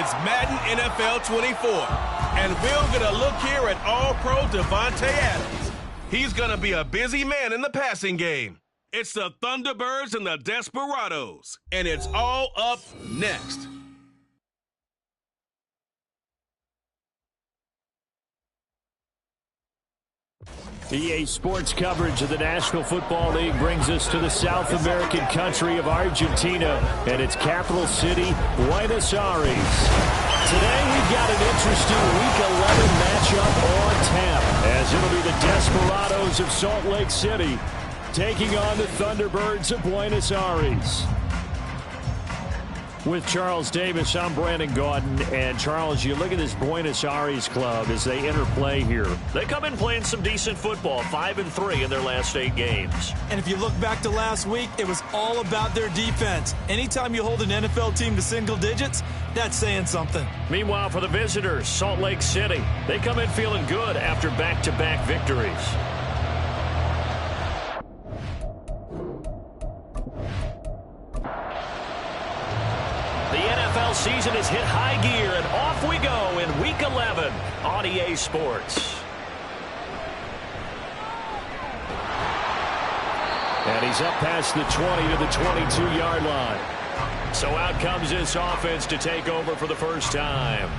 It's Madden NFL 24, and we'll get a look here at All-Pro Davante Adams. He's going to be a busy man in the passing game. It's the Thunderbirds and the Desperados, and it's all up next. EA Sports coverage of the National Football League brings us to the South American country of Argentina and its capital city, Buenos Aires. Today we've got an interesting Week 11 matchup on tap, as it'll be the Desperados of Salt Lake City taking on the Thunderbirds of Buenos Aires. With Charles Davis, I'm Brandon Gaudin. And Charles, you look at this Buenos Aires club as they enter play here. They come in playing some decent football, 5-3 in their last 8 games. And if you look back to last week, it was all about their defense. Anytime you hold an NFL team to single digits, that's saying something. Meanwhile, for the visitors, Salt Lake City, they come in feeling good after back-to-back victories. Season is hit high gear, and off we go in Week 11 on EA Sports. And he's up past the 20 to the 22-yard line. So out comes this offense to take over for the first time.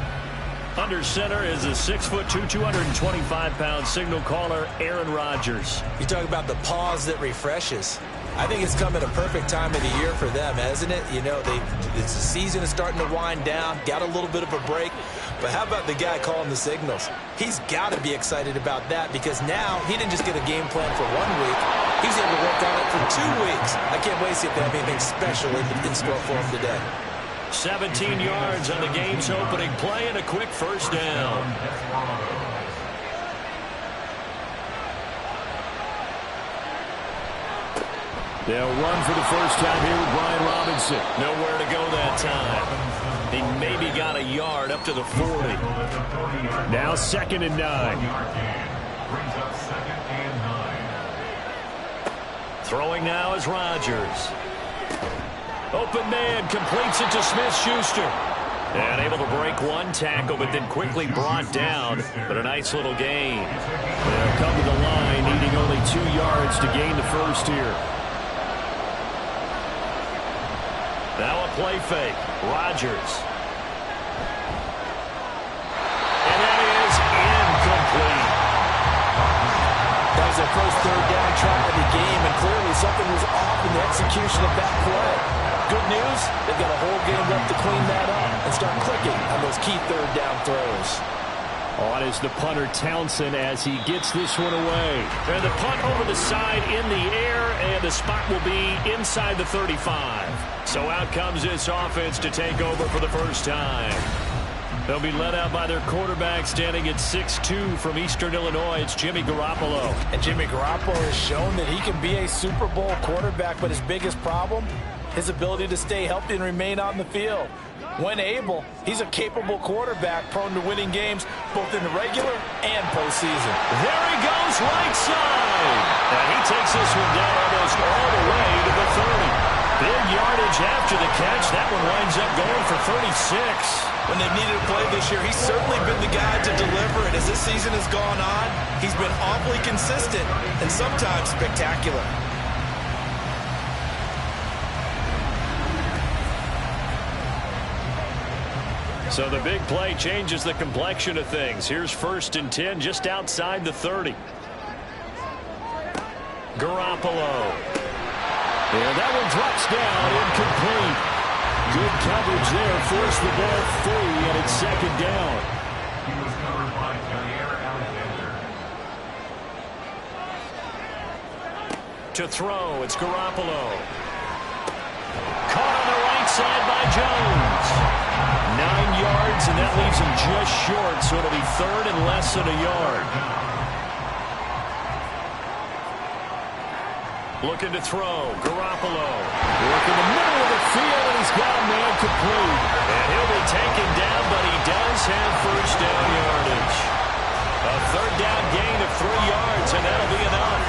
Under center is a 6'2", 225-pound signal caller, Aaron Rodgers. You talk about the pause that refreshes. I think it's come at a perfect time of the year for them, hasn't it? You know, the season is starting to wind down, got a little bit of a break. But how about the guy calling the signals? He's got to be excited about that, because now he didn't just get a game plan for 1 week. He's able to work on it for 2 weeks. I can't wait to see if they have anything special in store for him today. 17 yards on the game's opening play and a quick first down. They'll run for the first time here with Brian Robinson. Nowhere to go that time. He maybe got a yard up to the 40. Now 2nd and 9. Throwing now is Rodgers. Open man completes it to Smith-Schuster. And able to break 1 tackle, but then quickly brought down. But a nice little gain. They'll come to the line, needing only 2 yards to gain the first here. Now a play fake. Rodgers. And that is incomplete. That was their first 3rd down try of the game, and clearly something was off in the execution of that play. Good news, they've got a whole game left to clean that up and start clicking on those key 3rd down throws. On is the punter Townsend as he gets this one away. And the punt over the side in the air, and the spot will be inside the 35. So out comes this offense to take over for the first time. They'll be led out by their quarterback standing at 6'2" from Eastern Illinois. It's Jimmy Garoppolo. And Jimmy Garoppolo has shown that he can be a Super Bowl quarterback, but his biggest problem, his ability to stay healthy and remain on the field. When able, he's a capable quarterback prone to winning games both in the regular and postseason. There he goes, right side. And he takes this one down almost all the way to the 30. Big yardage after the catch. That one winds up going for 36. When they've needed a play this year, he's certainly been the guy to deliver it. As this season has gone on, he's been awfully consistent and sometimes spectacular. So the big play changes the complexion of things. Here's 1st and 10 just outside the 30. Garoppolo. And that one drops down, incomplete. Good coverage there, forced the ball free, and it's 2nd down. He was covered by Alexander. To throw, it's Garoppolo. Caught on the right side by Jones. 9 yards, and that leaves him just short, so it'll be 3rd and less than a yard. Looking to throw, Garoppolo. Work in the middle of the field, and he's got a man complete. And he'll be taken down, but he does have first down yardage. A 3rd down gain of 3 yards, and that'll be enough.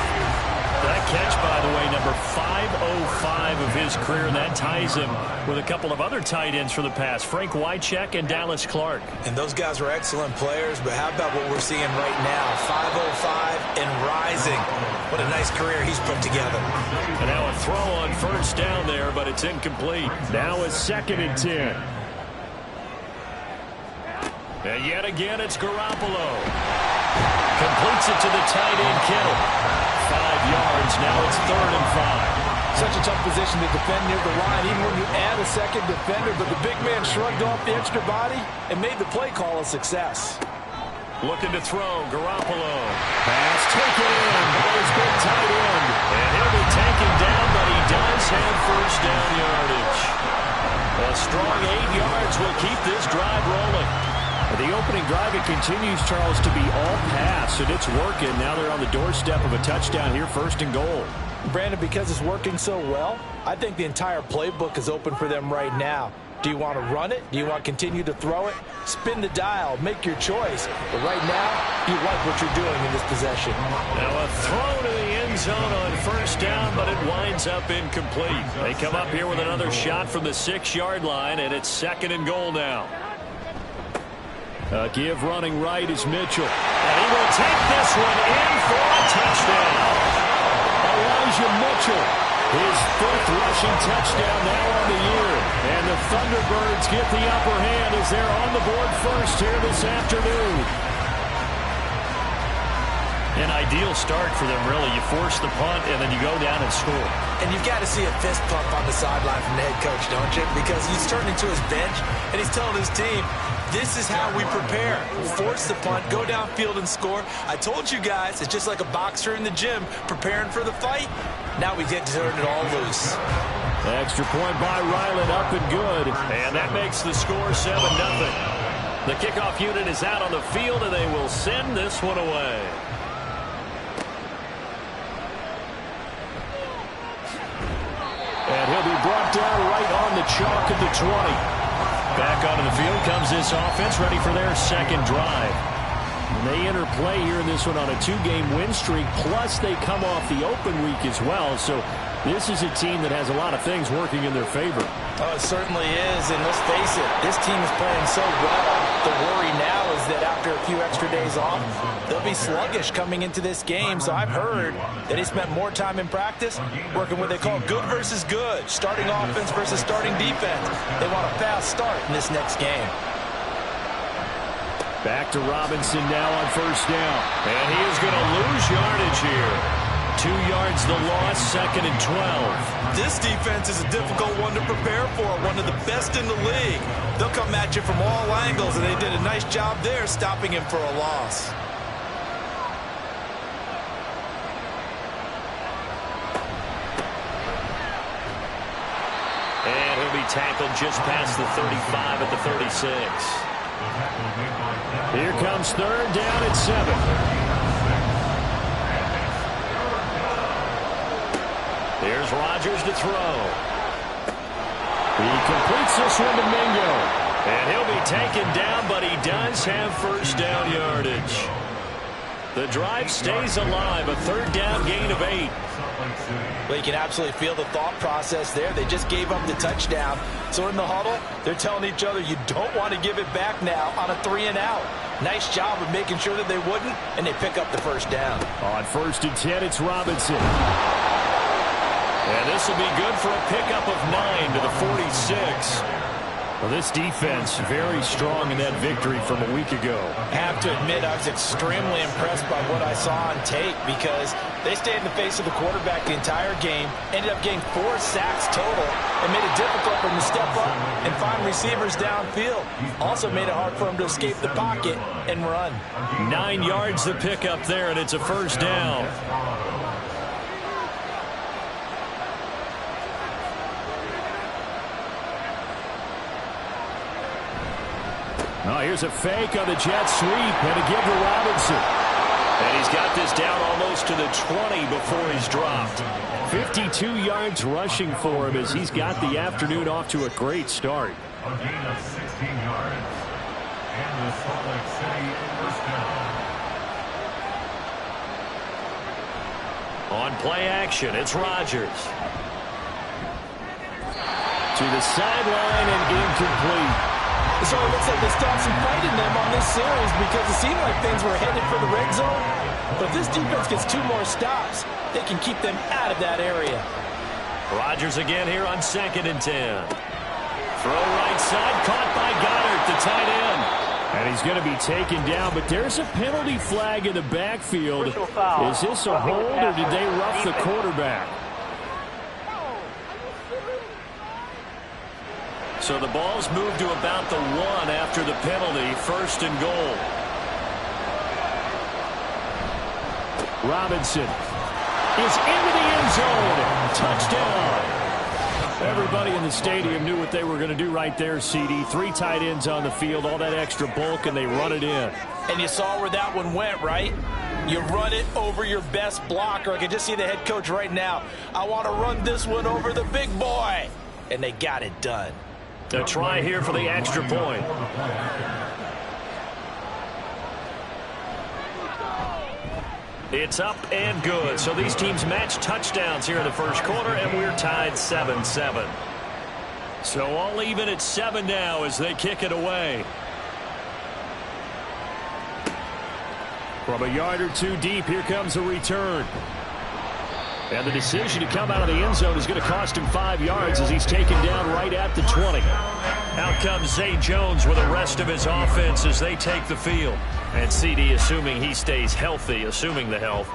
The That catch, by the way, number 505 of his career, and that ties him with a couple of other tight ends for the pass, Frank Wycheck and Dallas Clark. And those guys were excellent players, but how about what we're seeing right now? 505 and rising. What a nice career he's put together. And now a throw on first down there, but it's incomplete. Now a 2nd and 10. And yet again, it's Garoppolo. Completes it to the tight end, Kittle. 5 yards. Now it's 3rd and 5. Such a tough position to defend near the line, even when you add a second defender. But the big man shrugged off the extra body and made the play call a success. Looking to throw. Garoppolo. Pass taken in by his big tight end. And he'll be taken down, but he does have first down yardage. A strong 8 yards will keep this drive rolling. The opening drive, it continues, Charles, to be all pass, and it's working. Now they're on the doorstep of a touchdown here, 1st and goal. Brandon, because it's working so well, I think the entire playbook is open for them right now. Do you want to run it? Do you want to continue to throw it? Spin the dial. Make your choice. But right now, you like what you're doing in this possession. Now a throw to the end zone on first down, but it winds up incomplete. They come up here with another shot from the 6-yard line, and it's 2nd and goal now. Give running right is Mitchell. And he will take this one in for a touchdown. Elijah Mitchell, his 5th rushing touchdown now on the year. And the Thunderbirds get the upper hand as they're on the board first here this afternoon. An ideal start for them, really. You force the punt, and then you go down and score. And you've got to see a fist pump on the sideline from the head coach, don't you? Because he's turning to his bench, and he's telling his team, this is how we prepare. Force the punt, go downfield and score. I told you guys, it's just like a boxer in the gym preparing for the fight. Now we get to turn it all loose. Extra point by Ryland, up and good. And that makes the score 7-0. The kickoff unit is out on the field, and they will send this one away. And he'll be brought down right on the chalk at the 20. Back onto the field comes this offense, ready for their 2nd drive. And they enter play here in this one on a 2-game win streak, plus they come off the open week as well. So this is a team that has a lot of things working in their favor. Oh, it certainly is, and let's face it, this team is playing so well. The worry now is that after a few extra days off, they'll be sluggish coming into this game. So I've heard that he spent more time in practice working what they call good versus good, starting offense versus starting defense. They want a fast start in this next game. Back to Robinson now on first down. And he is going to lose yardage here. 2 yards the loss, 2nd and 12. This defense is a difficult one to prepare for, one of the best in the league. They'll come at you from all angles, and they did a nice job there stopping him for a loss. And he'll be tackled just past the 35 at the 36. Here comes 3rd down at 7. Here's Rodgers to throw. He completes this one to Mingo. And he'll be taken down, but he does have first down yardage. The drive stays alive, a 3rd down gain of 8. Well, you can absolutely feel the thought process there. They just gave up the touchdown. So in the huddle, they're telling each other, you don't want to give it back now on a 3-and-out. Nice job of making sure that they wouldn't, and they pick up the first down. On 1st and 10, it's Robinson. And this will be good for a pickup of 9 to the 46. Well, this defense very strong in that victory from a week ago. I have to admit, I was extremely impressed by what I saw on tape because they stayed in the face of the quarterback the entire game, ended up getting 4 sacks total, and made it difficult for him to step up and find receivers downfield. Also made it hard for him to escape the pocket and run. 9 yards to pick up there, and it's a first down. Oh, here's a fake on the jet sweep and a give to Robinson. And he's got this down almost to the 20 before he's dropped. 52 yards rushing for him as he's got the afternoon off to a great start. A gain of 16 yards. And the Salt Lake City first down. On play action, it's Rodgers. To the sideline and incomplete. So it looks like they stopped some fight in them on this series because it seemed like things were headed for the red zone. But if this defense gets 2 more stops, they can keep them out of that area. Rodgers again here on 2nd and 10. Throw right side, caught by Goddard, the tight end. And he's going to be taken down, but there's a penalty flag in the backfield. Is this a hold, or did they rough the quarterback? So the ball's moved to about the 1 after the penalty, 1st and goal. Robinson is into the end zone. Touchdown. Everybody in the stadium knew what they were going to do right there, CD. 3 tight ends on the field, all that extra bulk, and they run it in. And you saw where that one went, right? You run it over your best blocker. I can just see the head coach right now. I want to run this one over the big boy. And they got it done. A try here for the extra point. It's up and good. So these teams match touchdowns here in the first quarter, and we're tied 7-7. So all even at 7 now as they kick it away. From a yard or 2 deep, here comes a return. And the decision to come out of the end zone is going to cost him 5 yards as he's taken down right at the 20. Out comes Zay Jones with the rest of his offense as they take the field. And CD, assuming he stays healthy, assuming the health,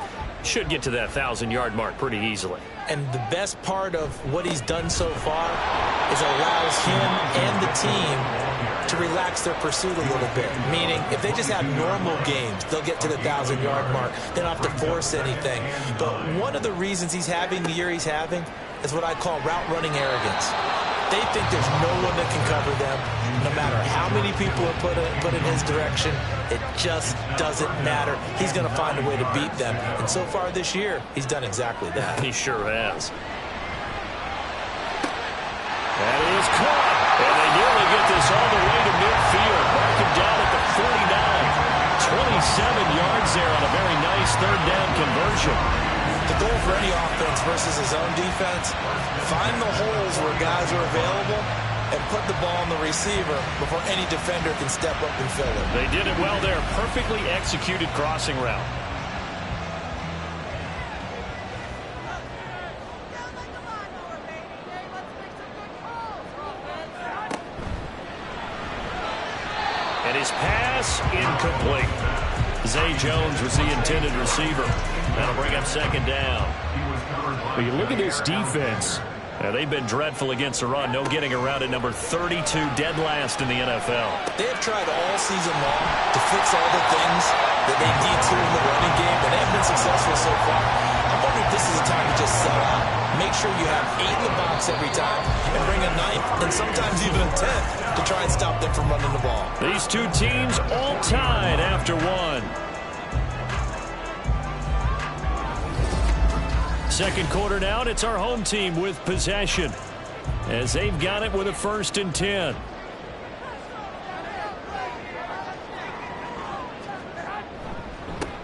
should get to that 1,000-yard mark pretty easily. And the best part of what he's done so far is allows him and the team to relax their pursuit a little bit. Meaning, if they just have normal games, they'll get to the 1,000-yard mark. They don't have to force anything. But one of the reasons he's having the year he's having is what I call route running arrogance. They think there's no one that can cover them. No matter how many people are put in his direction, it just doesn't matter. He's going to find a way to beat them. And so far this year, he's done exactly that. He sure has. That is caught. And they nearly get this all the way to midfield. Mark him down at the 49. 27 yards there on a very nice 3rd down conversion. The goal for any offense versus his own defense, find the holes where guys are available and put the ball on the receiver before any defender can step up and fill it. They did it well there. Perfectly executed crossing route. And his pass incomplete. Zay Jones was the intended receiver. That'll bring up 2nd down. But you look at this defense. They've been dreadful against the run. No getting around at number 32, dead last in the NFL. They have tried all season long to fix all the things that they need to in the running game, and they have been successful so far. I'm wondering if this is a time to just sell out. Make sure you have 8 in the box every time and bring a 9th and sometimes even a 10th to try and stop them from running the ball. These 2 teams all tied after 1. Second quarter now, and it's our home team with possession as they've got it with a 1st and 10.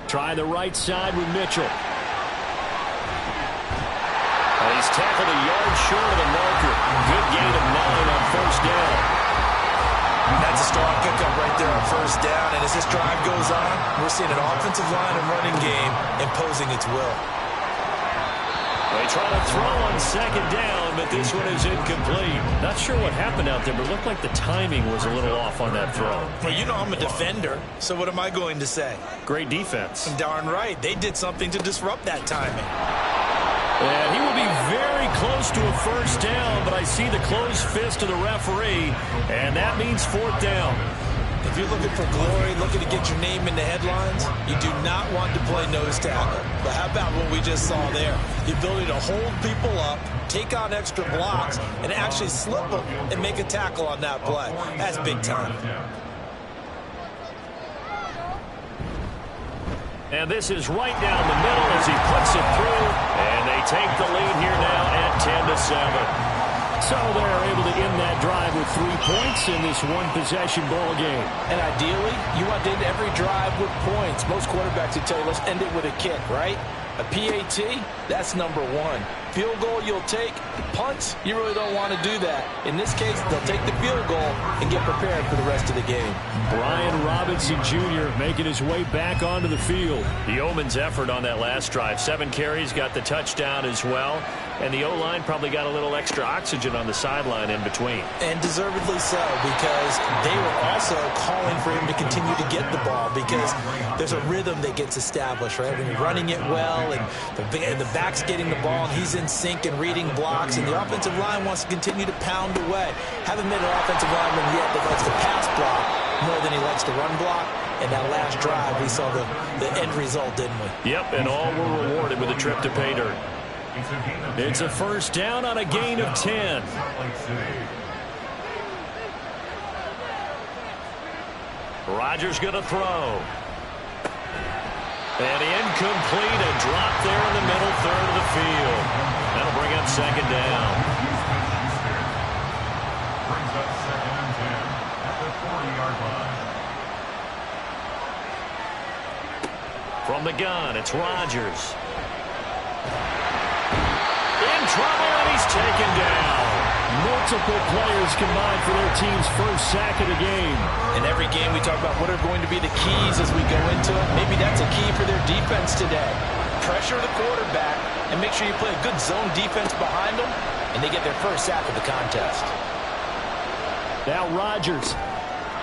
Try the right side with Mitchell. And he's tackled a yard short of the marker. Good gain of 9 on 1st down. That's a strong pickup right there on 1st down, and as this drive goes on, we're seeing an offensive line and running game imposing its will. They try to throw on 2nd down, but this one is incomplete. Not sure what happened out there, but it looked like the timing was a little off on that throw. Well, you know I'm a defender, so what am I going to say? Great defense. Darn right. They did something to disrupt that timing. And he will be very close to a 1st down, but I see the closed fist of the referee, and that means 4th down. If you're looking for glory, looking to get your name in the headlines, you do not want to play nose tackle. But how about what we just saw there? The ability to hold people up, take on extra blocks, and actually slip them and make a tackle on that play. That's big time. And this is right down the middle as he puts it through. And they take the lead here now at 10-7. So they're able to end that drive with 3 points in this one-possession ball game. And ideally, you want to end every drive with points. Most quarterbacks would tell you, let's end it with a kick, right? A PAT, that's number one. Field goal you'll take. Punts, you really don't want to do that. In this case, they'll take the field goal and get prepared for the rest of the game. Brian Robinson Jr. making his way back onto the field. The Yeoman's effort on that last drive. 7 carries, got the touchdown as well. And the O-line probably got a little extra oxygen on the sideline in between. And deservedly so, because they were also calling for him to continue to get the ball, because there's a rhythm that gets established, right? When you're running it well and the back's getting the ball and he's in sync and reading blocks, and the offensive line wants to continue to pound away. Haven't been an offensive lineman yet that likes to pass block more than he likes to run block. And that last drive, we saw the end result, didn't we? Yep, and all were rewarded with a trip to pay dirt. It's a first down on a gain of 10. Rodgers going to throw. And incomplete, a drop there in the middle third of the field. That'll bring up second down. Brings up 2nd and 10 at the 40-yard line. From the gun, it's Rodgers. In trouble, and he's taken down. Multiple players combined for their team's first sack of the game. In every game, we talk about what are going to be the keys as we go into it. Maybe that's a key for their defense today. Pressure the quarterback and make sure you play a good zone defense behind them, and they get their first sack of the contest. Now Rodgers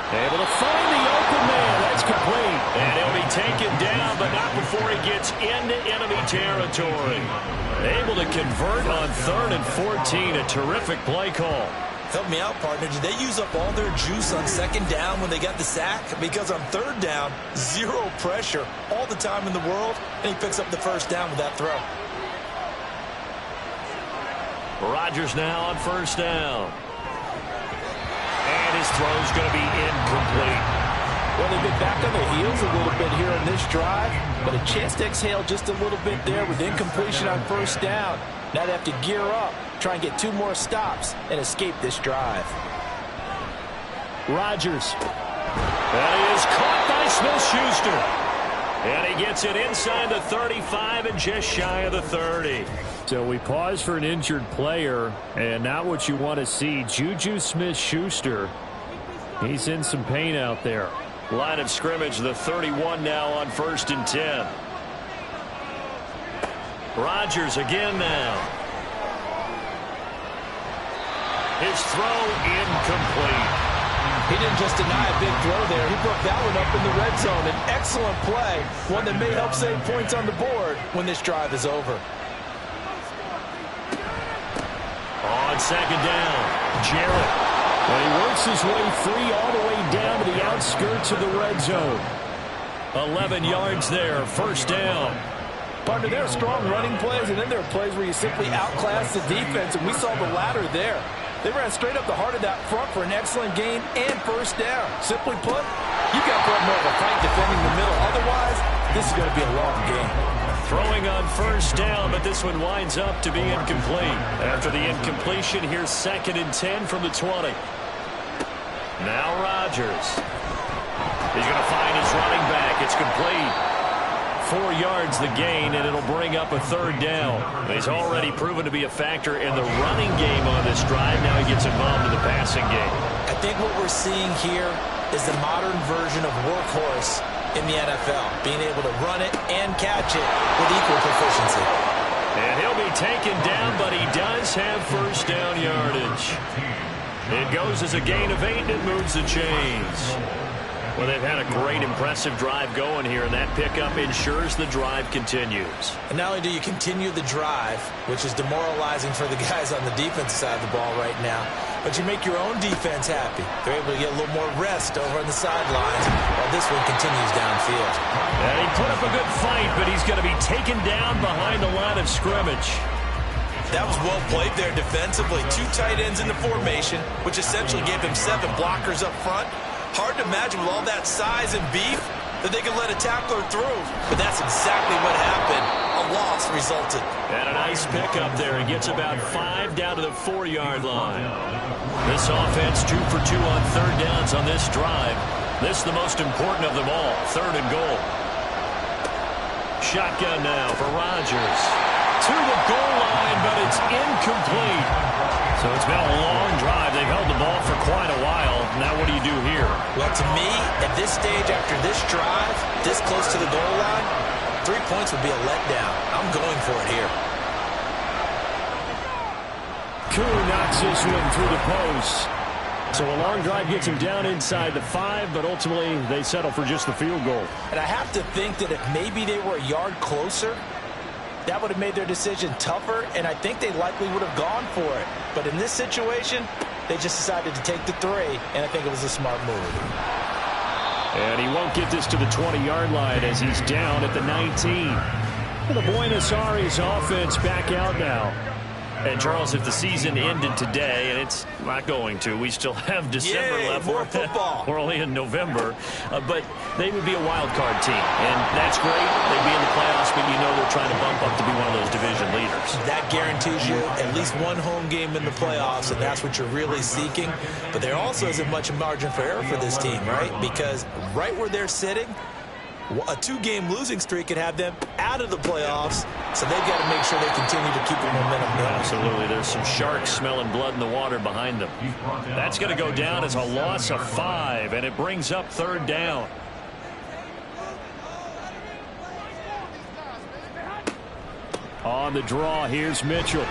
able to find the open man. That's complete. And he'll be taken down, but not before he gets into enemy territory. Able to convert on 3rd and 14. A terrific play call. Help me out, partner. Did they use up all their juice on 2nd down when they got the sack? Because on 3rd down, zero pressure all the time in the world, and he picks up the first down with that throw. Rodgers now on 1st down. And his throw's going to be incomplete. Well, they've been back on their heels a little bit here in this drive, but a chance to exhale just a little bit there with incompletion on 1st down. Now they have to gear up, try and get 2 more stops, and escape this drive. Rodgers. That is caught by Smith-Schuster. And he gets it inside the 35 and just shy of the 30. So we pause for an injured player, and not what you want to see. Juju Smith-Schuster, he's in some pain out there. Line of scrimmage, the 31 now on 1st and 10. Rodgers again now. His throw incomplete. He didn't just deny a big throw there. He broke that one up in the red zone. An excellent play, one that may help save points on the board when this drive is over. On 2nd down, Jarrett. And he works his way free all the way down to the outskirts of the red zone. 11 yards there, 1st down. Partner, there are strong running plays, and then there are plays where you simply outclass the defense, and we saw the latter there. They ran straight up the heart of that front for an excellent gain and 1st down. Simply put, you've got to put more of a fight defending the middle. Otherwise, this is going to be a long game. Throwing on 1st down, but this one winds up to be incomplete. After the incompletion, here's 2nd and 10 from the 20. Now Rodgers. He's going to find his running back. It's complete. 4 yards the gain, and it'll bring up a 3rd down. He's already proven to be a factor in the running game on this drive. Now he gets involved in the passing game. I think what we're seeing here is the modern version of workhorse in the NFL, being able to run it and catch it with equal proficiency. And he'll be taken down, but he does have 1st down yardage. It goes as a gain of 8, and it moves the chains. Well, they've had a great, impressive drive going here, and that pickup ensures the drive continues. And not only do you continue the drive, which is demoralizing for the guys on the defensive side of the ball right now, but you make your own defense happy. They're able to get a little more rest over on the sidelines while this one continues downfield. And he put up a good fight, but he's going to be taken down behind the line of scrimmage. That was well played there defensively. 2 tight ends in the formation, which essentially gave him 7 blockers up front. Hard to imagine with all that size and beef that they could let a tackler through. But that's exactly what happened. A loss resulted. And a nice pickup there. He gets about 5 down to the 4-yard line. This offense 2 for 2 on 3rd downs on this drive. This is the most important of them all. 3rd and goal. Shotgun now for Rodgers. To the goal line, but it's incomplete. So it's been a long drive. They've held the ball for quite a while. Now what do you do here? Well, to me, at this stage, after this drive, this close to the goal line, 3 points would be a letdown. I'm going for it here. Koo knocks this one through the post. So a long drive gets him down inside the 5, but ultimately they settle for just the field goal. And I have to think that if maybe they were a yard closer, that would have made their decision tougher, and I think they likely would have gone for it. But in this situation, they just decided to take the 3, and I think it was a smart move. And he won't get this to the 20-yard line as he's down at the 19. The Buenos Aires offense back out now. And, Charles, if the season ended today, and it's not going to, we still have December left. More football. We're only in November. But they would be a wild card team. And that's great. They'd be in the playoffs, but you know they're trying to bump up to be one of those division leaders. That guarantees you at least one home game in the playoffs, and that's what you're really seeking. But there also isn't much margin for error for this team, right? Because right where they're sitting, a 2-game losing streak could have them out of the playoffs, so they've got to make sure they continue to keep the momentum going. Absolutely. There's some sharks smelling blood in the water behind them. That's going to go down as a loss of 5, and it brings up 3rd down. On the draw, here's Mitchell.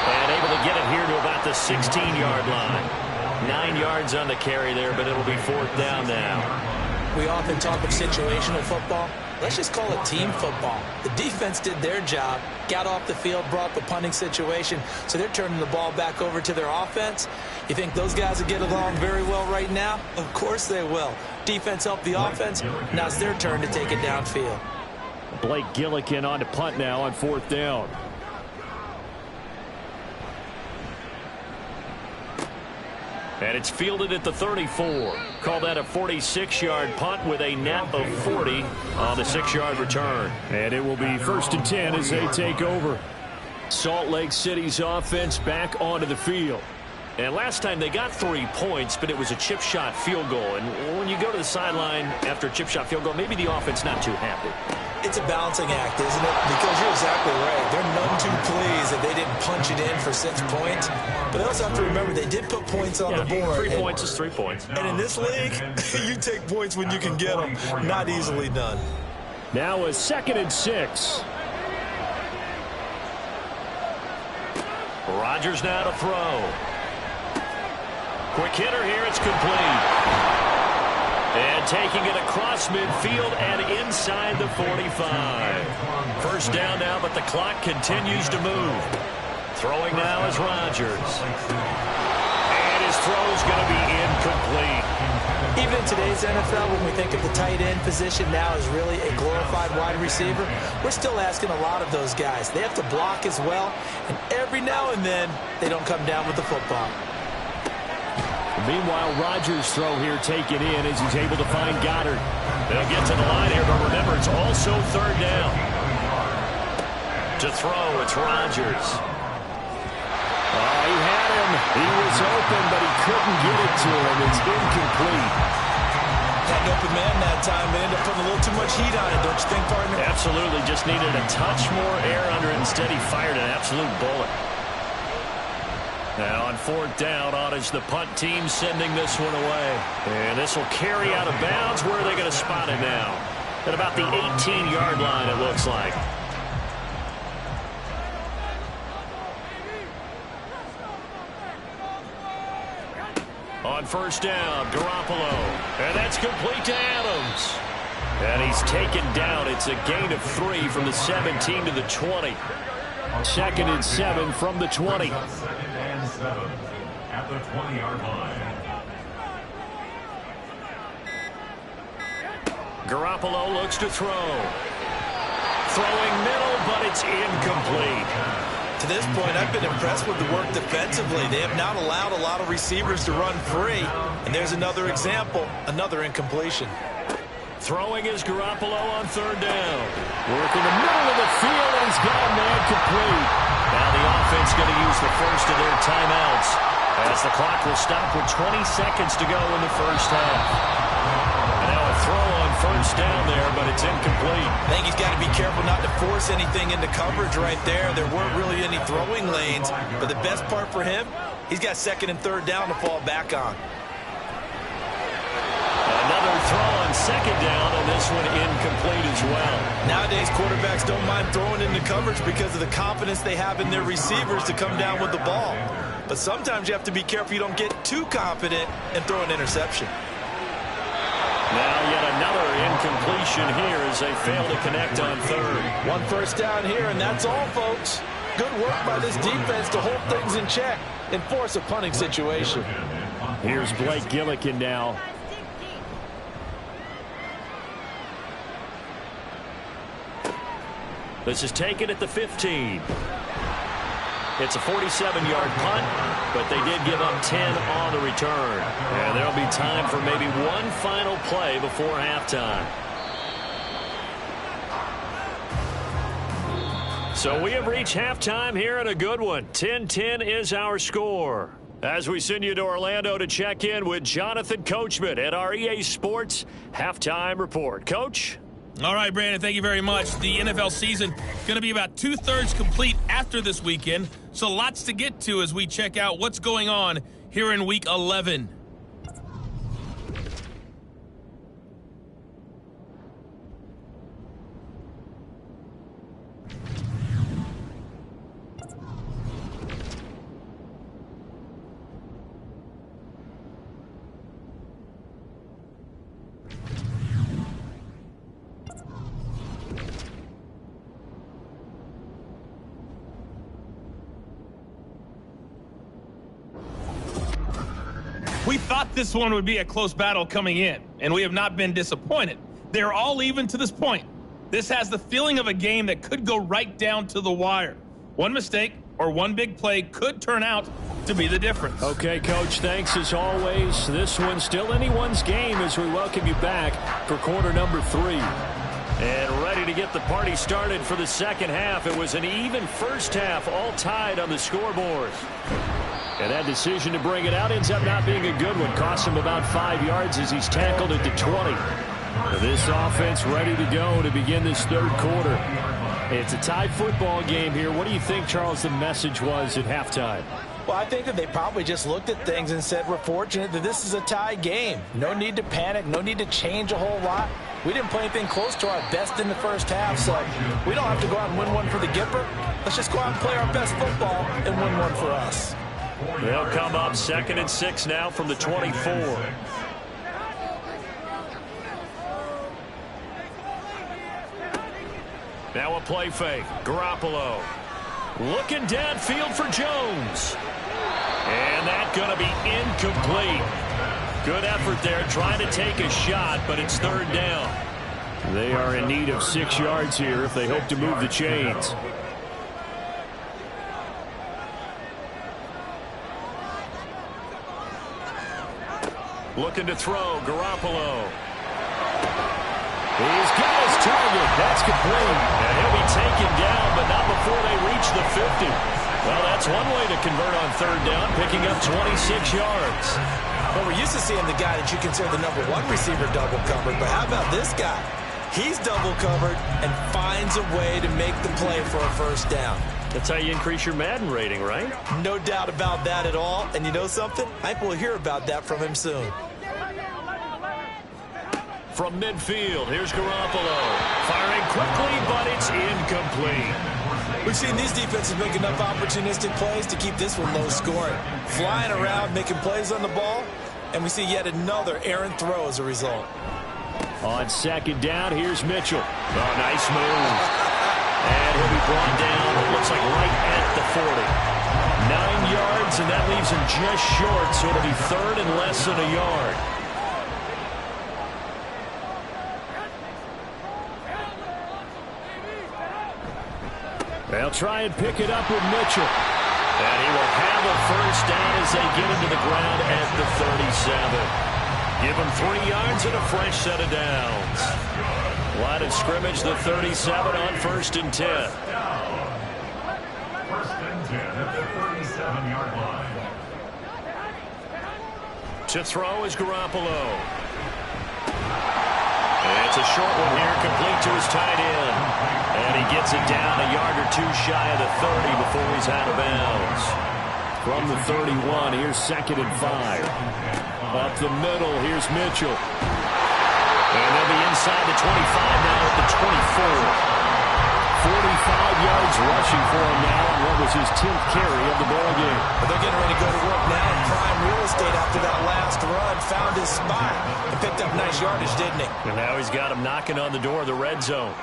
And able to get it here to about the 16-yard line. 9 yards on the carry there, but it'll be 4th down now. We often talk of situational football. Let's just call it team football. The defense did their job, got off the field, brought the punting situation, so they're turning the ball back over to their offense. You think those guys will get along very well right now? Of course they will. Defense helped the offense. Now it's their turn to take it downfield. Blake Gillikin on to punt now on 4th down. And it's fielded at the 34. Call that a 46-yard punt with a net of 40 on the 6-yard return. And it will be 1st and 10 as they take over. Salt Lake City's offense back onto the field. And last time they got 3 points, but it was a chip shot field goal. And when you go to the sideline after a chip shot field goal, maybe the offense not too happy. It's a balancing act, isn't it? Because you're exactly right. They're none too pleased that they didn't punch it in for 6 points. But they also have to remember they did put points on the board. 3 points is 3 points. And in this league, you take points when you can get them. Not easily done. Now a 2nd and 6. Rodgers now to throw. Quick hitter here. It's complete. And taking it across midfield and inside the 45. 1st down now, but the clock continues to move. Throwing now is Rodgers. And his throw is going to be incomplete. Even in today's NFL, when we think of the tight end position now as really a glorified wide receiver, we're still asking a lot of those guys. They have to block as well, and every now and then, they don't come down with the football. Meanwhile, Rodgers' throw here taken in as he's able to find Goddard. They'll get to the line here, but remember, it's also 3rd down. To throw, it's Rodgers. Oh, he had him. He was open, but he couldn't get it to him. It's incomplete. Had an open man that time. They ended up putting a little too much heat on it, don't you think, partner? Absolutely. Just needed a touch more air under it. Instead, he fired an absolute bullet. Now on 4th down, on is the punt team sending this one away. And this will carry out of bounds. Where are they going to spot it now? At about the 18-yard line, it looks like. On 1st down, Garoppolo. And that's complete to Adams. And he's taken down. It's a gain of 3 from the 17 to the 20. 2nd and 7 from the 20. 2nd and 7 at the 20-yard line. Garoppolo looks to throw. Throwing middle, but it's incomplete. To this point, I've been impressed with the work defensively. They have not allowed a lot of receivers to run free. And there's another example, another incompletion. Throwing is Garoppolo on 3rd down. Working the middle of the field, and he's got a man complete. Now the offense going to use the first of their timeouts as the clock will stop with 20 seconds to go in the 1st half. And now a throw on first down there, but it's incomplete. I think he's got to be careful not to force anything into coverage right there. There weren't really any throwing lanes, but the best part for him, he's got second and third down to fall back on. Another throw on second down, and this one incomplete as well. Nowadays, quarterbacks don't mind throwing into coverage because of the confidence they have in their receivers to come down with the ball. But sometimes you have to be careful you don't get too confident and throw an interception. Now yet another incompletion here as they fail to connect on third. One first down here, and that's all, folks. Good work by this defense to hold things in check and force a punting situation. Here's Blake Gillikin now. This is taken at the 15. It's a 47-yard punt, but they did give up 10 on the return. And there'll be time for maybe one final play before halftime. So we have reached halftime here, and a good one. 10-10 is our score. As we send you to Orlando to check in with Jonathan Coachman at our EA Sports Halftime Report. Coach? All right, Brandon, thank you very much. The NFL season going to be about two-thirds complete after this weekend, so lots to get to as we check out what's going on here in Week 11. We thought this one would be a close battle coming in, and we have not been disappointed. They're all even to this point. This has the feeling of a game that could go right down to the wire. One mistake or one big play could turn out to be the difference. Okay, Coach, thanks as always. This one's still anyone's game as we welcome you back for quarter number 3. And ready to get the party started for the second half. It was an even first half, all tied on the scoreboard. And that decision to bring it out ends up not being a good one. Cost him about 5 yards as he's tackled at the 20. This offense ready to go to begin this third quarter. It's a tie football game here. What do you think, Charles, the message was at halftime? Well, I think that they probably just looked at things and said, we're fortunate that this is a tie game. No need to panic, no need to change a whole lot. We didn't play anything close to our best in the first half, so we don't have to go out and win one for the Gipper. Let's just go out and play our best football and win one for us. They'll come up 2nd and 6 now from the 24. Now a play fake. Garoppolo looking downfield for Jones. And that's going to be incomplete. Good effort there trying to take a shot, but it's third down. They are in need of 6 yards here if they hope to move the chains. Looking to throw, Garoppolo. He's got his target. That's complete. And he'll be taken down, but not before they reach the 50. Well, that's one way to convert on third down, picking up 26 yards. Well, we're used to seeing the guy that you consider the #1 receiver double covered, but how about this guy? He's double covered and finds a way to make the play for a first down. That's how you increase your Madden rating, right? No doubt about that at all. And you know something? I think we'll hear about that from him soon. From midfield, here's Garoppolo. Firing quickly, but it's incomplete. We've seen these defenses make enough opportunistic plays to keep this one low scoring. Flying around, making plays on the ball, and we see yet another errant throw as a result. On second down, here's Mitchell. Oh, nice move. And he'll be brought down, it looks like right at the 40. 9 yards, and that leaves him just short, so it'll be third and less than a yard. They'll try and pick it up with Mitchell. And he will have a first down as they get him to the ground at the 37. Give him 3 yards and a fresh set of downs. Line of scrimmage, the 37 on 1st and 10. 1st and 10 at the 37-yard line. To throw is Garoppolo. a short one here, complete to his tight end. And he gets it down a yard or two shy of the 30 before he's out of bounds. From the 31, here's 2nd and 5. Up the middle, here's Mitchell. And they'll be inside the 25 now at the 24. 45 yards rushing for him now on what was his 10th carry of the ball game. But they're getting ready to go to work now in prime real estate after that last run. Found his spot and picked up nice yardage, didn't he? And now he's got him knocking on the door of the red zone.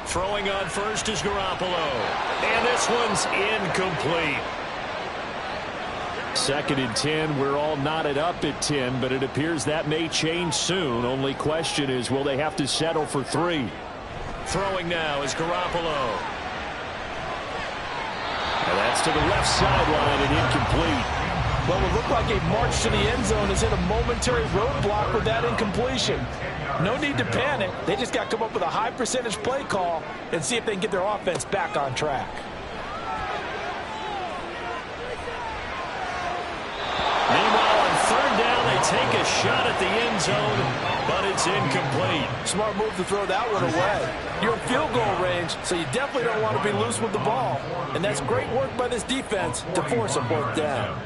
Throwing on first is Garoppolo. And this one's incomplete. 2nd and 10. We're all knotted up at 10, but it appears that may change soon. Only question is, will they have to settle for 3? Throwing now is Garoppolo. And that's to the left sideline and incomplete. Well, it looked like a march to the end zone is hit a momentary roadblock with that incompletion. No need to panic. They just got to come up with a high percentage play call and see if they can get their offense back on track. Meanwhile, on 3rd down, they take a shot at the end zone, but it's incomplete. Smart move to throw that one away. You're in field goal range, so you definitely don't want to be loose with the ball. And that's great work by this defense to force a fourth down.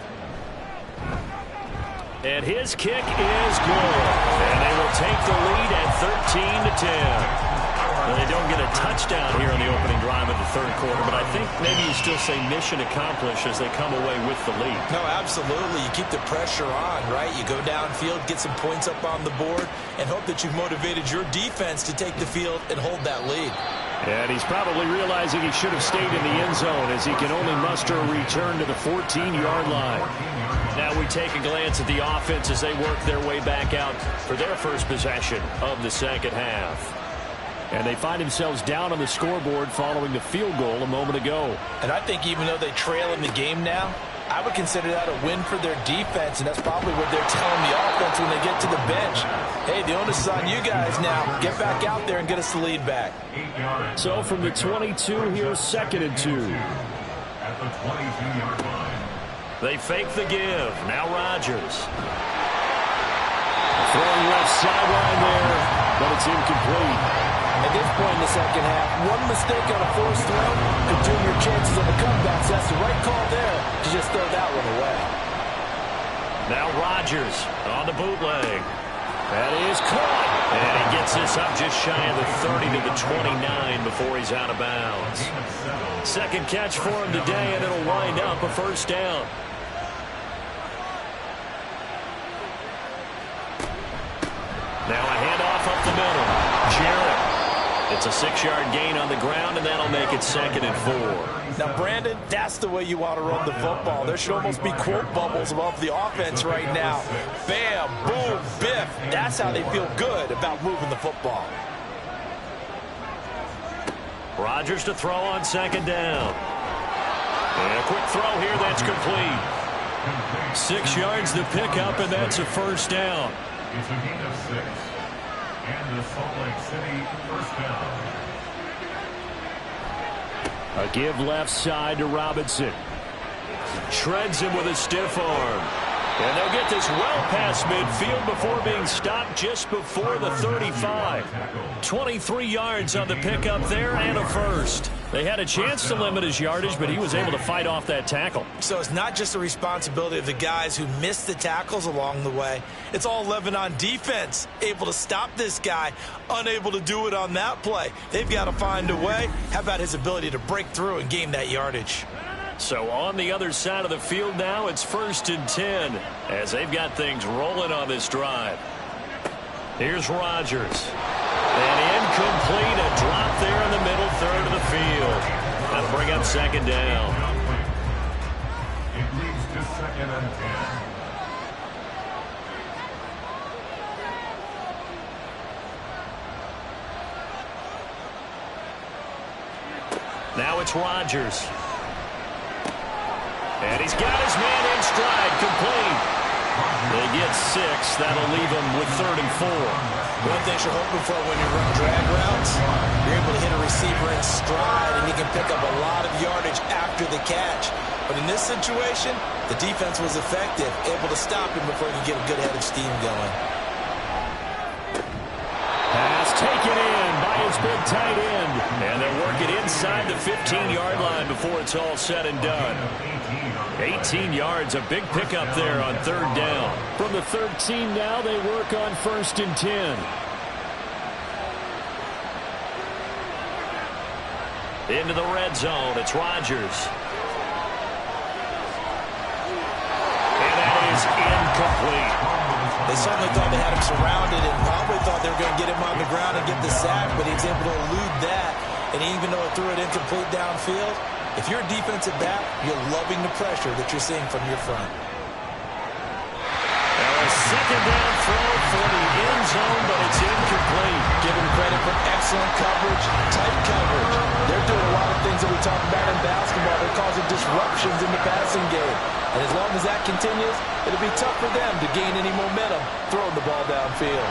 And his kick is good. And they will take the lead at 13-10. Well, they don't get a touchdown here on the opening drive of the 3rd quarter, but I think maybe you still say mission accomplished as they come away with the lead. No, absolutely. You keep the pressure on, right? You go downfield, get some points up on the board, and hope that you've motivated your defense to take the field and hold that lead. And he's probably realizing he should have stayed in the end zone as he can only muster a return to the 14-yard line. Now we take a glance at the offense as they work their way back out for their first possession of the 2nd half. And they find themselves down on the scoreboard following the field goal a moment ago. And I think even though they trail in the game now, I would consider that a win for their defense, and that's probably what they're telling the offense when they get to the bench. Hey, the onus is on you guys now. Get back out there and get us the lead back. So from the 22, here's 2nd and 2. At the 22-yard line. They fake the give. Now Rodgers. Throwing left sideline there, but it's incomplete. At this point in the 2nd half, one mistake on a forced throw could doom your chances on the comeback. So that's the right call there to just throw that one away. Now Rodgers on the bootleg. That is caught. And he gets this up just shy of the 30 to the 29 before he's out of bounds. 2nd catch for him today, and it'll wind up a 1st down. Now a handoff up the middle. Jarrett. It's a 6-yard gain on the ground, and that'll make it 2nd and 4. Now, Brandon, that's the way you want to run the football. There should almost be quote bubbles above the offense right now. Bam, boom, biff. That's how they feel good about moving the football. Rodgers to throw on 2nd down. And a quick throw here, that's complete. 6 yards to pick up, and that's a 1st down. It's a gain of 6. And the Salt Lake City 1st down. A give left side to Robinson. Shreds him with a stiff arm. And they'll get this well past midfield before being stopped just before the 35. 23 yards on the pickup there and a 1st. They had a chance to limit his yardage, but he was able to fight off that tackle. So it's not just the responsibility of the guys who missed the tackles along the way. It's all 11 on defense, able to stop this guy, unable to do it on that play. They've got to find a way. How about his ability to break through and gain that yardage? So on the other side of the field now, it's 1st and 10 as they've got things rolling on this drive. Here's Rodgers. And incomplete, a drop there in the middle 3rd of the field. That'll bring up 2nd down. It leads to 2nd and 10. Now it's Rodgers. And he's got his man in stride, complete. They get 6. That'll leave him with 3rd and 4. One thing you're hoping for when you run drag routes, you're able to hit a receiver in stride, and he can pick up a lot of yardage after the catch. But in this situation, the defense was effective, able to stop him before he could get a good head of steam going. Pass taken in by his big tight end. And they're working inside the 15-yard line before it's all said and done. 18 yards, a big pickup there on third down. From the 13 now, they work on 1st and 10. Into the red zone, it's Rodgers. And that is incomplete. They certainly thought they had him surrounded and probably thought they were going to get him on the ground and get the sack, but he was able to elude that. And even though it threw it incomplete downfield, if you're a defensive back, you're loving the pressure that you're seeing from your front. A second down throw for the end zone, but it's incomplete. Give him credit for excellent coverage, tight coverage. They're doing a lot of things that we talk about in basketball. They're causing disruptions in the passing game. And as long as that continues, it'll be tough for them to gain any momentum throwing the ball downfield.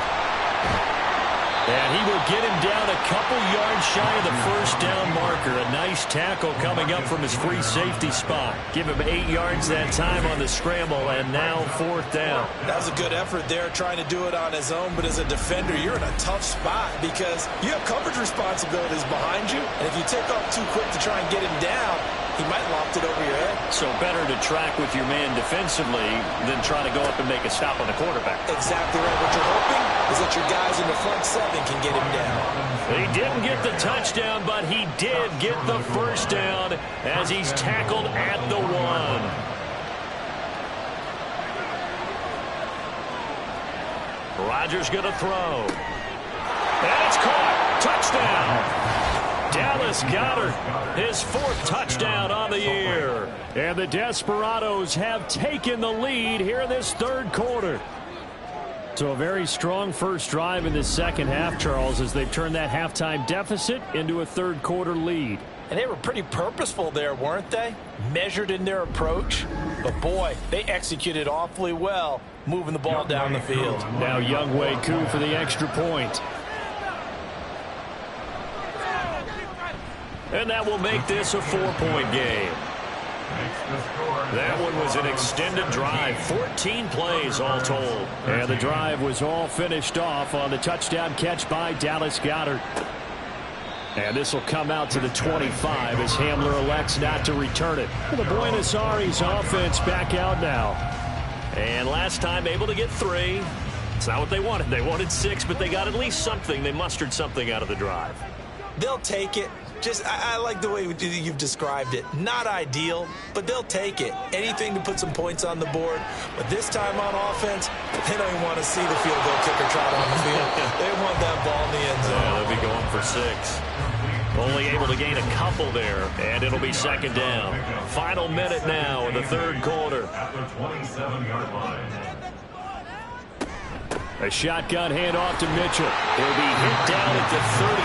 And he will get him down a couple yards shy of the first down marker. A nice tackle coming up from his free safety spot. Give him 8 yards that time on the scramble, and now 4th down. That was a good effort there trying to do it on his own, but as a defender, you're in a tough spot because you have coverage responsibilities behind you, and if you take off too quick to try and get him down, he might loft it over your head. So better to track with your man defensively than try to go up and make a stop on the quarterback. Exactly right. What you're hoping is that your guys in the front 7 can get him down. He didn't get the touchdown, but he did get the first down as he's tackled at the 1. Rodgers going to throw. And it's caught. Touchdown. Dallas Goedert, his 4th touchdown on the year. And the Desperados have taken the lead here in this 3rd quarter. So a very strong first drive in the second half, Charles, as they've turned that halftime deficit into a 3rd quarter lead. And they were pretty purposeful there, weren't they? Measured in their approach. But boy, they executed awfully well, moving the ball down the field. Now Younghoe Koo for the extra point. And that will make this a 4-point game. That one was an extended drive, 14 plays all told. And the drive was all finished off on the touchdown catch by Dallas Goedert. And this will come out to the 25 as Hamler elects not to return it. The Buenos Aires offense back out now. And last time able to get 3. It's not what they wanted. They wanted 6, but they got at least something. They mustered something out of the drive. They'll take it. I like the way you've described it. Not ideal, but they'll take it. Anything to put some points on the board. But this time on offense, they don't even want to see the field goal kicker trot on the field. They want that ball in the end zone. Yeah, they'll be going for 6. Only able to gain a couple there, and it'll be 2nd down. Final minute now in the 3rd quarter. At the 27-yard line. A shotgun handoff to Mitchell. He'll be hit down at the 33,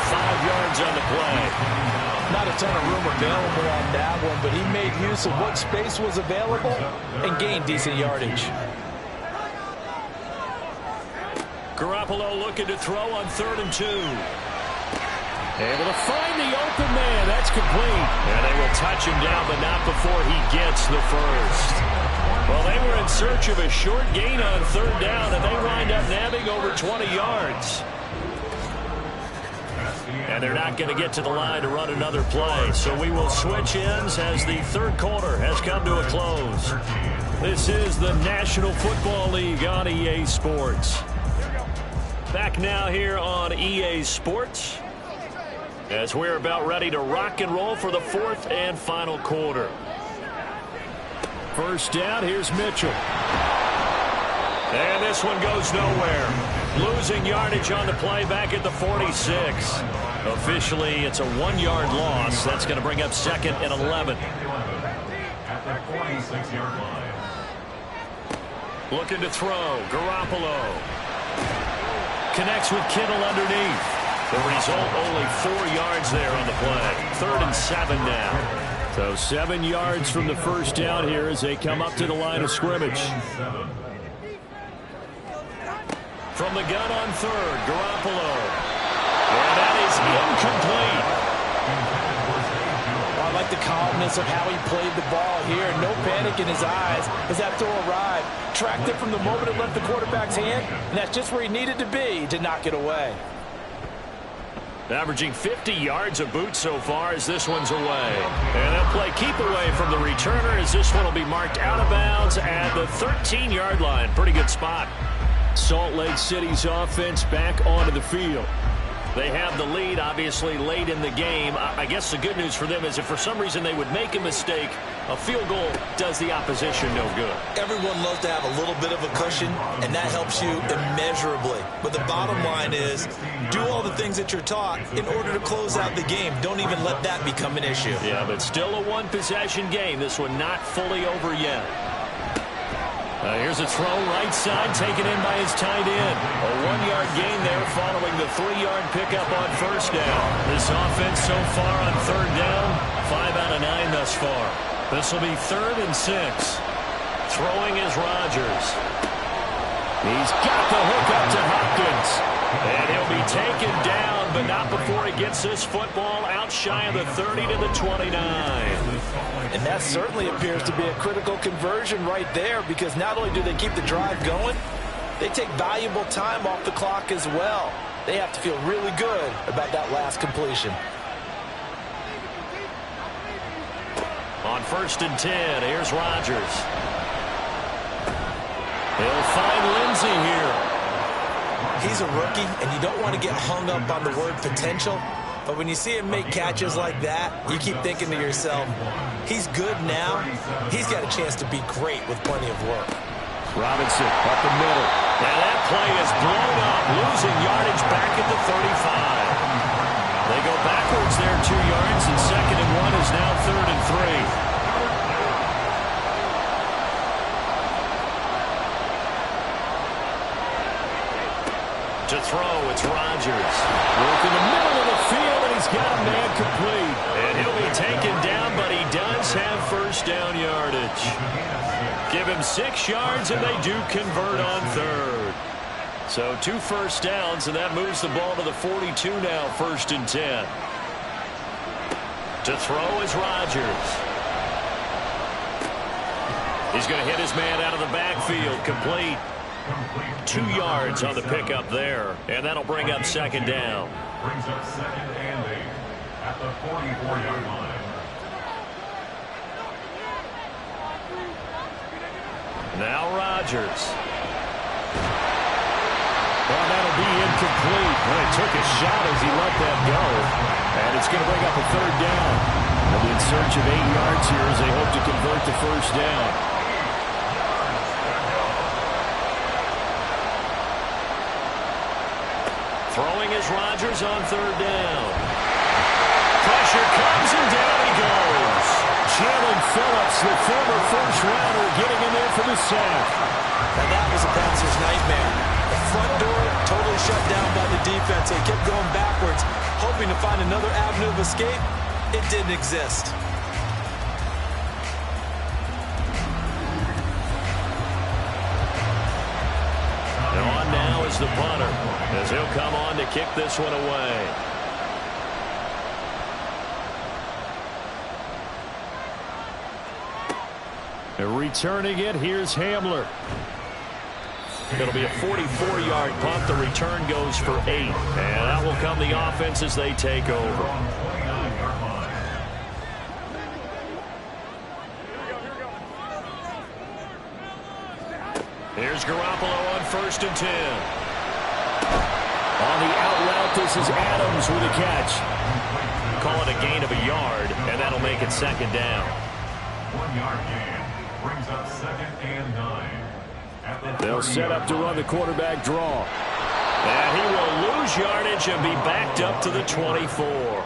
5 yards on the play. Not a ton of room available on that one, but he made use of what space was available and gained decent yardage. Garoppolo looking to throw on 3rd and 2. Able to find the open man. That's complete. And they will touch him down, but not before he gets the first. Well, they were in search of a short gain on 3rd down, and they wind up nabbing over 20 yards. And they're not going to get to the line to run another play. So we will switch ends as the 3rd quarter has come to a close. This is the National Football League on EA Sports. Back now here on EA Sports as we're about ready to rock and roll for the 4th and final quarter. First down, here's Mitchell. And this one goes nowhere. Losing yardage on the play back at the 46. Officially, it's a 1-yard loss. That's going to bring up 2nd and 11. At the 46-yard line. Looking to throw. Garoppolo. Connects with Kittle underneath. The result, only 4 yards there on the play. 3rd and 7 now. So 7 yards from the first down here as they come up to the line of scrimmage. From the gun on 3rd, Garoppolo. And that is incomplete. Well, I like the calmness of how he played the ball here. No panic in his eyes as that throw arrived. Tracked it from the moment it left the quarterback's hand, and that's just where he needed to be to knock it away. Averaging 50 yards a boot so far as this one's away. And they'll play keep away from the returner as this one will be marked out of bounds at the 13-yard line. Pretty good spot. Salt Lake City's offense back onto the field. They have the lead, obviously, late in the game. I guess the good news for them is if for some reason they would make a mistake, a field goal does the opposition no good. Everyone loves to have a little bit of a cushion, and that helps you immeasurably. But the bottom line is, do all the things that you're taught in order to close out the game. Don't even let that become an issue. Yeah, but still a one-possession game. This one not fully over yet. Here's a throw right side taken in by his tight end. A 1-yard gain there following the 3-yard pickup on first down. This offense so far on third down, 5 out of 9 thus far. This will be 3rd and 6. Throwing is Rodgers. He's got the hook up to Hopkins. And he'll be taken down, but not before he gets this football out shy of the 30 to the 29. And that certainly appears to be a critical conversion right there, because not only do they keep the drive going, they take valuable time off the clock as well. They have to feel really good about that last completion. On 1st and 10, here's Rodgers. He'll find Lindsey here. He's a rookie, and you don't want to get hung up on the word potential. But when you see him make catches like that, you keep thinking to yourself, he's good now. He's got a chance to be great with plenty of work. Robinson up the middle. Now that play is blown up, losing yardage back at the 35. They go backwards there 2 yards, and 2nd and 1 is now 3rd and 3. To throw, it's Rodgers. Work in the middle of the field, and he's got a man complete. And he'll be taken down, but he does have first down yardage. Give him 6 yards, and they do convert on 3rd. So 2 first downs, and that moves the ball to the 42 now, 1st and 10. To throw is Rodgers. He's going to hit his man out of the backfield, complete. 2 yards on the pickup there, and that'll bring up 2nd down. Brings up 2nd and 8 at the 44-yard line. Now Rodgers. Well, that'll be incomplete. Well, he took a shot as he let that go, and it's going to bring up a 3rd down. They'll be in search of 8 yards here as they hope to convert the first down. Throwing is Rodgers on 3rd down. Pressure comes, and down he goes. Jalen Phillips, the former first-rounder, getting in there for the sack. And that was a bouncer's nightmare. The front door totally shut down by the defense. They kept going backwards, hoping to find another avenue of escape. It didn't exist. On now is the punter, as he'll come on to kick this one away. Returning it, here's Hamler. It'll be a 44-yard punt. The return goes for 8. And that will come the offense as they take over. Here's Garoppolo on 1st and 10. On the out route, this is Adams with a catch. Call it a gain of a yard, and that'll make it 2nd down. 1-yard gain brings up 2nd and 9. They'll set up to run the quarterback draw. And he will lose yardage and be backed up to the 24.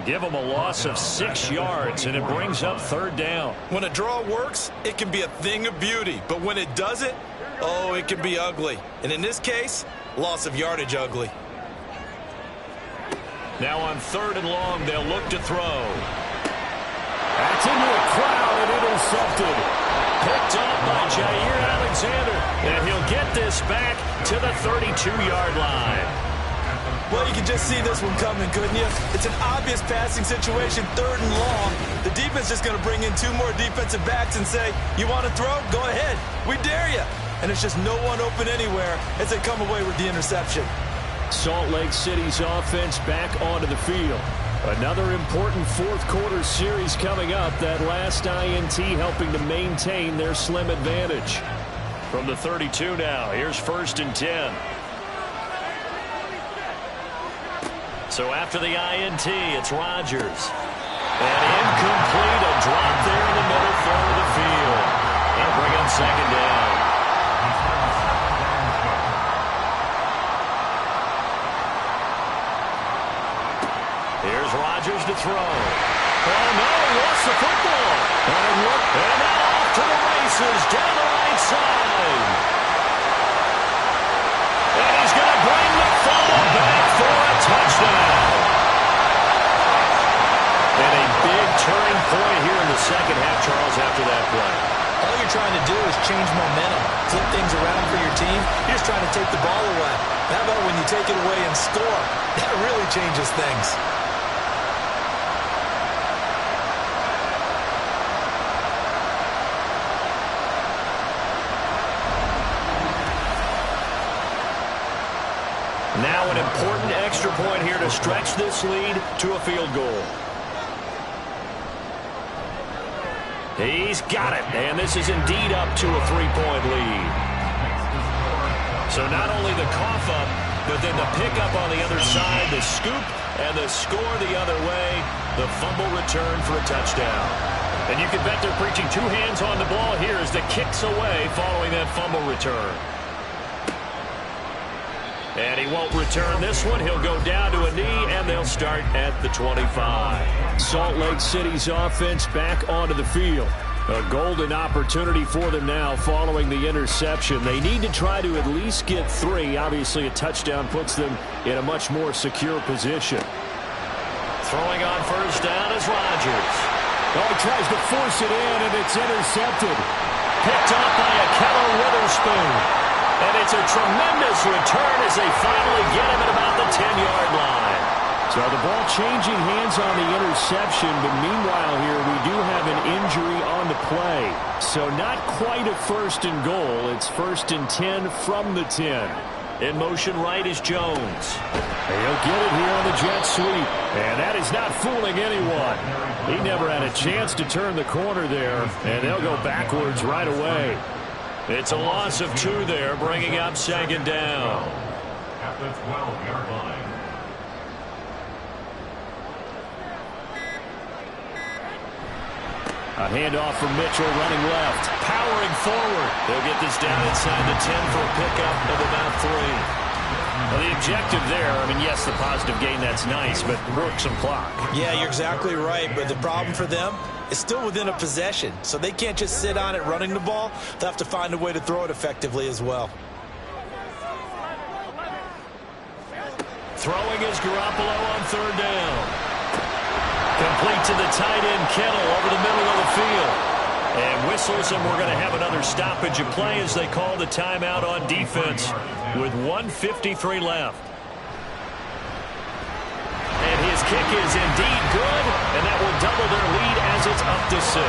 Give him a loss of 6 yards, and it brings up 3rd down. When a draw works, it can be a thing of beauty. But when it doesn't, oh, it can be ugly. And in this case, loss of yardage ugly. Now on 3rd and long, they'll look to throw. That's into a crowd and intercepted. Picked up by Jair Alexander. And he'll get this back to the 32-yard line. Well, you can just see this one coming, couldn't you? It's an obvious passing situation, 3rd and long. The defense is going to bring in 2 more defensive backs and say, you want to throw? Go ahead. We dare you. And it's just no one open anywhere as they come away with the interception. Salt Lake City's offense back onto the field. Another important fourth-quarter series coming up. That last INT helping to maintain their slim advantage. From the 32 now, here's 1st and 10. So after the INT, it's Rodgers. And incomplete, a drop there in the middle part of the field. And bring up 2nd down. Here's Rodgers to throw. Oh, no, he lost the football. And now off to the races down the right side. And he's going to bring the ball back for a touchdown. And a big turning point here in the second half, Charles, after that play. All you're trying to do is change momentum, flip things around for your team. You're just trying to take the ball away. How about when you take it away and score? That really changes things. Now an important extra point here to stretch this lead to a field goal. He's got it, and this is indeed up to a 3-point lead. So not only the cough up, but then the pickup on the other side, the scoop, and the score the other way, the fumble return for a touchdown. And you can bet they're preaching 2 hands on the ball here as the kick's away following that fumble return. And he won't return this one. He'll go down to a knee, and they'll start at the 25. Salt Lake City's offense back onto the field. A golden opportunity for them now following the interception. They need to try to at least get 3. Obviously, a touchdown puts them in a much more secure position. Throwing on 1st down is Rodgers. Oh, he tries to force it in, and it's intercepted. Picked off by a Keller Witherspoon. And it's a tremendous return as they finally get him at about the 10-yard line. So the ball changing hands on the interception, but meanwhile here we do have an injury on the play. So not quite a 1st and goal. It's 1st and 10 from the 10. In motion right is Jones. He'll get it here on the jet sweep. And that is not fooling anyone. He never had a chance to turn the corner there, and they'll go backwards right away. It's a loss of 2 there, bringing up 2nd down. At the 12-yard line. A handoff from Mitchell running left. Powering forward. They'll get this down inside the 10 for a pickup of about 3. Well, the objective there, I mean, yes, the positive gain, that's nice, but work some clock. Yeah, you're exactly right, but the problem for them is still within a possession, so they can't just sit on it running the ball. They'll have to find a way to throw it effectively as well. Throwing is Garoppolo on 3rd down. Complete to the tight end, Kittle, over the middle of the field. And whistles, and we're going to have another stoppage of play as they call the timeout on defense with 1:53 left. And his kick is indeed good, and that will double their lead as it's up to 6.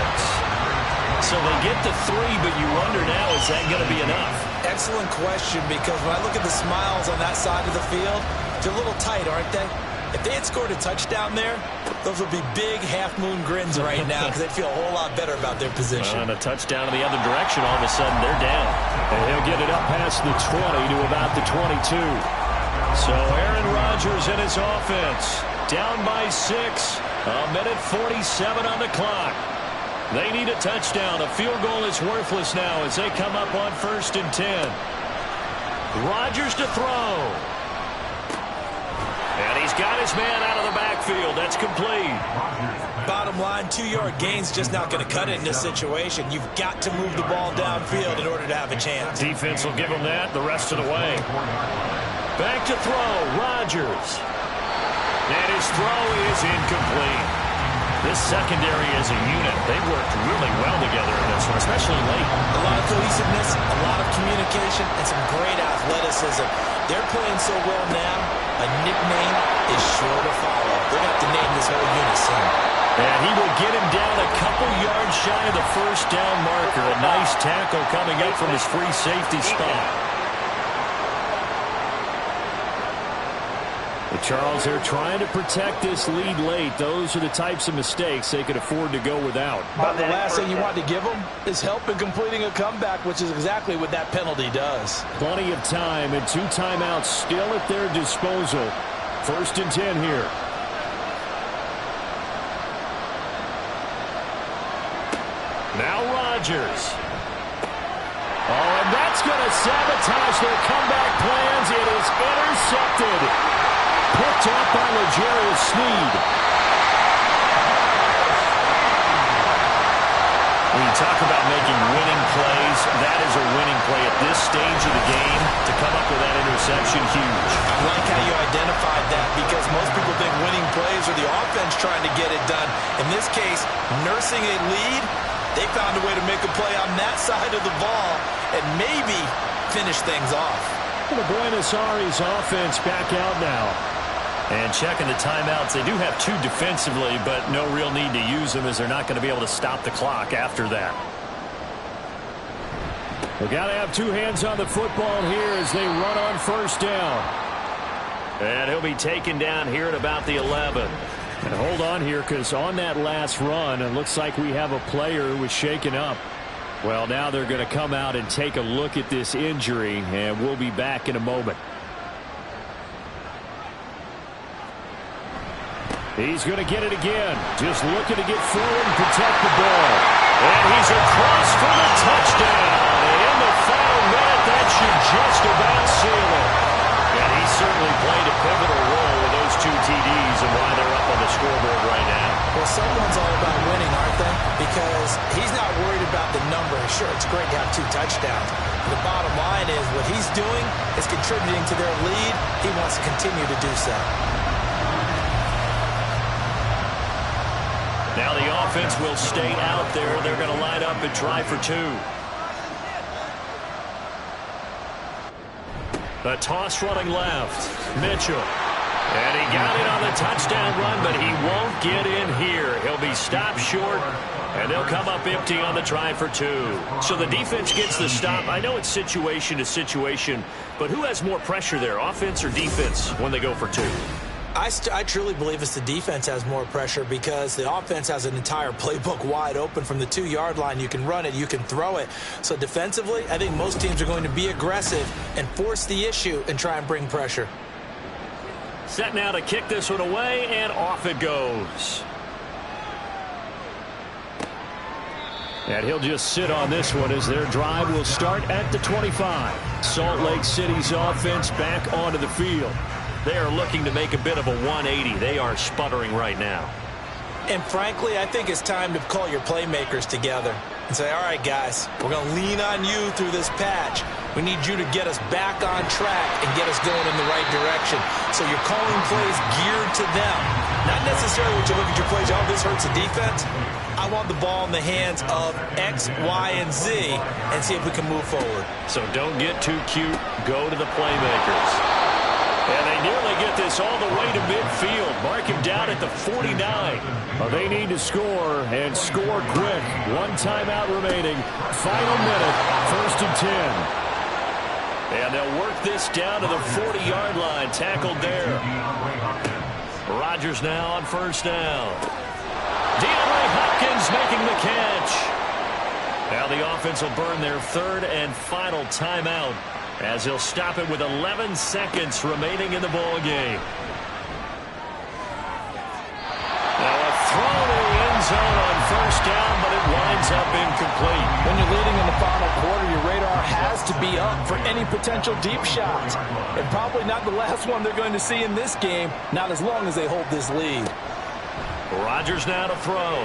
So they get to 3, but you wonder now, is that going to be enough? Excellent question, because when I look at the smiles on that side of the field, they're a little tight, aren't they? If they had scored a touchdown there, those would be big half-moon grins right now because they'd feel a whole lot better about their position. And a touchdown in the other direction, all of a sudden they're down. And he'll get it up past the 20 to about the 22. So Aaron Rodgers and his offense down by 6. A minute 47 on the clock. They need a touchdown. A field goal is worthless now as they come up on 1st and 10. Rodgers to throw. And he's got his man out of the backfield. That's complete. Bottom line, 2-yard gain's just not going to cut it in this situation. You've got to move the ball downfield in order to have a chance. Defense will give him that the rest of the way. Back to throw, Rodgers. And his throw is incomplete. This secondary as a unit, they've worked really well together in this one, especially late. A lot of cohesiveness, a lot of communication, and some great athleticism. They're playing so well now, a nickname is sure to follow. They're going to have to name this whole unit soon. And he will get him down a couple yards shy of the 1st down marker. A nice tackle coming up from his free safety spot. Charles, they're trying to protect this lead late. Those are the types of mistakes they could afford to go without. But the last thing you want to give them is help in completing a comeback, which is exactly what that penalty does. Plenty of time and 2 timeouts still at their disposal. 1st and 10 here. Now Rodgers. Oh, and that's going to sabotage their comeback plans. It is intercepted. Picked up by L'Jarius Sneed. When you talk about making winning plays, that is a winning play at this stage of the game. To come up with that interception, huge. I like how you identified that, because most people think winning plays are the offense trying to get it done. In this case, nursing a lead, they found a way to make a play on that side of the ball and maybe finish things off. The Buenos Aires offense back out now. And checking the timeouts, they do have 2 defensively, but no real need to use them as they're not going to be able to stop the clock after that. They got to have 2 hands on the football here as they run on 1st down. And he'll be taken down here at about the 11. And hold on here, because on that last run, it looks like we have a player who was shaken up. Well, now they're going to come out and take a look at this injury, and we'll be back in a moment. He's going to get it again. Just looking to get forward and protect the ball. And he's across for the touchdown. In the final minute, that should just about seal it. And he certainly played a pivotal role with those 2 TDs and why they're up on the scoreboard right now. Well, someone's all about winning, aren't they? Because he's not worried about the number. Sure, it's great to have 2 touchdowns. The bottom line is what he's doing is contributing to their lead. He wants to continue to do so. Now the offense will stay out there. They're going to line up and try for 2. The toss running left. Mitchell. And he got it on the touchdown run, but he won't get in here. He'll be stopped short, and they'll come up empty on the try for 2. So the defense gets the stop. I know it's situation to situation, but who has more pressure there, offense or defense, when they go for 2? I truly believe it's the defense has more pressure, because the offense has an entire playbook wide open from the 2-yard line. You can run it, you can throw it. So defensively, I think most teams are going to be aggressive and force the issue and try and bring pressure. Set now to kick this one away, and off it goes. And he'll just sit on this one as their drive will start at the 25. Salt Lake City's offense back onto the field. They are looking to make a bit of a 180. They are sputtering right now. And frankly, I think it's time to call your playmakers together and say, all right, guys, we're going to lean on you through this patch. We need you to get us back on track and get us going in the right direction. So you're calling plays geared to them. Not necessarily when you look at your plays, oh, this hurts the defense. I want the ball in the hands of X, Y, and Z and see if we can move forward. So don't get too cute. Go to the playmakers. And they nearly get this all the way to midfield. Mark him down at the 49. Well, they need to score, and score quick. 1 timeout remaining. Final minute, 1st and 10. And they'll work this down to the 40-yard line. Tackled there. Rodgers now on 1st down. DeAndre Hopkins making the catch. Now the offense will burn their 3rd and final timeout, as he'll stop it with 11 seconds remaining in the ball game. Now a throw to the end zone on 1st down, but it winds up incomplete. When you're leading in the final quarter, your radar has to be up for any potential deep shots. And probably not the last one they're going to see in this game, not as long as they hold this lead. Rodgers now to throw.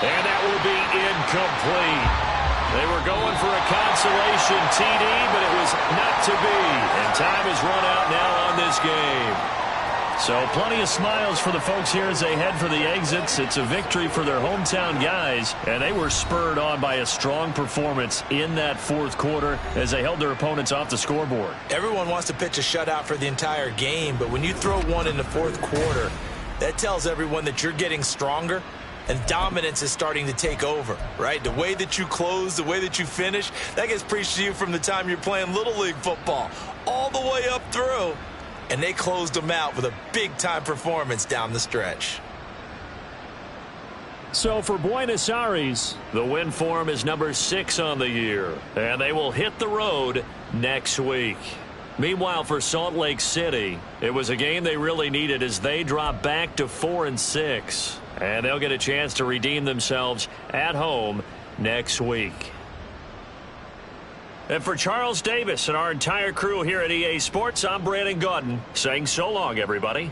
And that will be incomplete. They were going for a consolation TD, but it was not to be. And time is run out now on this game. So plenty of smiles for the folks here as they head for the exits. It's a victory for their hometown guys, and they were spurred on by a strong performance in that 4th quarter as they held their opponents off the scoreboard. Everyone wants to pitch a shutout for the entire game, but when you throw one in the 4th quarter, that tells everyone that you're getting stronger and dominance is starting to take over, right? The way that you close, the way that you finish, that gets preached to you from the time you're playing Little League football all the way up through. And they closed them out with a big-time performance down the stretch. So for Buenos Aires, the win form is number 6 on the year, and they will hit the road next week. Meanwhile, for Salt Lake City, it was a game they really needed as they drop back to 4-6, and they'll get a chance to redeem themselves at home next week. And for Charles Davis and our entire crew here at EA Sports, I'm Brandon Gaudin saying so long, everybody.